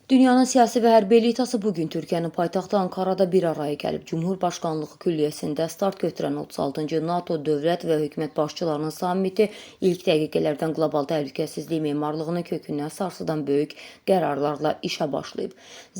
Dünyanın siyasi və hərbi elitası bugün Türkiyənin paytaxtı Ankarada bir araya gəlib. Cumhurbaşqanlığı Külliyəsində start götürən 36-cı NATO dövlət və hökumət başçılarının sammiti ilk dəqiqələrdən qlobal təhlükəsizlik memarlığını kökündən sarsıdan böyük qərarlarla işə başlayıb.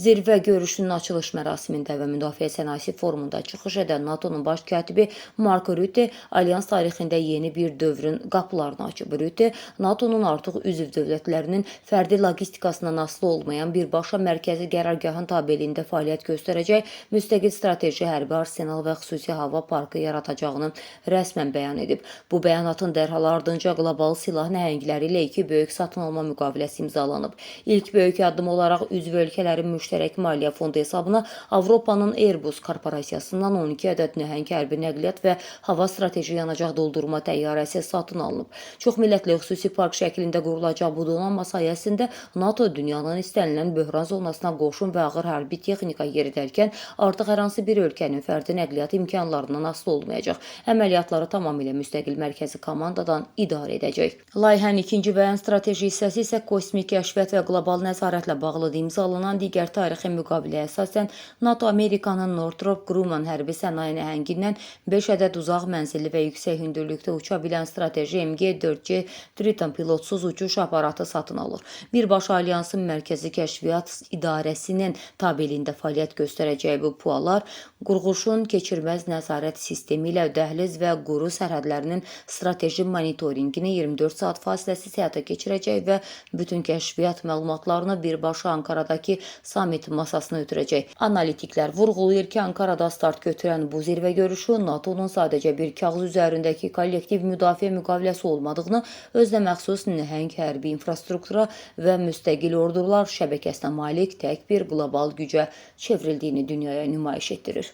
Zirvə görüşünün açılış mərasimində və Müdafiə Sənayesi forumunda çıxış edən NATO'nun baş katibi Mark Rutte, alyans tarixində yeni bir dövrün qapılarını açıb. Rutte, NATO'nun artıq üzv dövlətlərinin fərdi logistikasından asılı olmayan bir birbaşa mərkəzi qərargahın tabeliyində fəaliyyət göstərəcək müstəqil strateji hərbi arsenal və xüsusi hava parkı yaradacağını rəsmən bəyan edib. Bu bəyanatın dərhal ardınca qlobal silah nəhəngləri ilə iki böyük satın alma müqaviləsi imzalanıb. İlk böyük addım olaraq üzv ölkələrin müştərək maliyyə fondu hesabına Avropanın Airbus korporasiyasından 12 ədəd nəhəng hərbi nəqliyyat və hava strateji yanacaq doldurma təyyarəsi satın alınıb. Çoxmillətli xüsusi park şəklində qurulacaq bu donanma sayəsində NATO dünyanın istənilən böhran zonasına qoşun və ağır hərbi texnika yeridərkən artıq hər hansı bir ölkənin fərdi nəqliyyat imkanlarından asılı olmayacaq. Əməliyyatları tamamilə müstəqil mərkəzi komandadan idarə edəcək. Layihənin ikinci və ən strateji hissəsi isə kosmik kəşfiyyat və qlobal nəzarətlə bağlı imzalanan digər tarixi müqaviləyə əsasən NATO Amerikanın Northrop Grumman hərbi sənaye nəhəngindən 5 ədəd uzaq mənzilli və yüksək hündürlükdə uça bilən strateji MG-4C Triton pilotsuz uçuş aparatı satın alır. Birbaşa alyansın mərkəzi kəşfiyyat idarəsinin tabeliyində fəaliyyət göstərəcəyi bu pualar qurğuşun keçirməz nəzarət sistemi ilə dəhliz və quru sərhədlərinin strateji monitorinqini 24 saat fasiləsiz həyata keçirəcək və bütün kəşfiyyat məlumatlarını birbaşa Ankaradakı sammit masasına ötürəcək. Analitiklər vurğulayır ki, Ankarada start götürən bu zirvə görüşü NATO-nun sadəcə bir kağız üzərindəki kollektiv müdafiə müqaviləsi olmadığını, özünə məxsus nəhəng hərbi infrastruktura və müstəqil ordular şəbəkəsinə malik tək bir qlobal gücə çevrildiyini dünyaya nümayiş etdirir.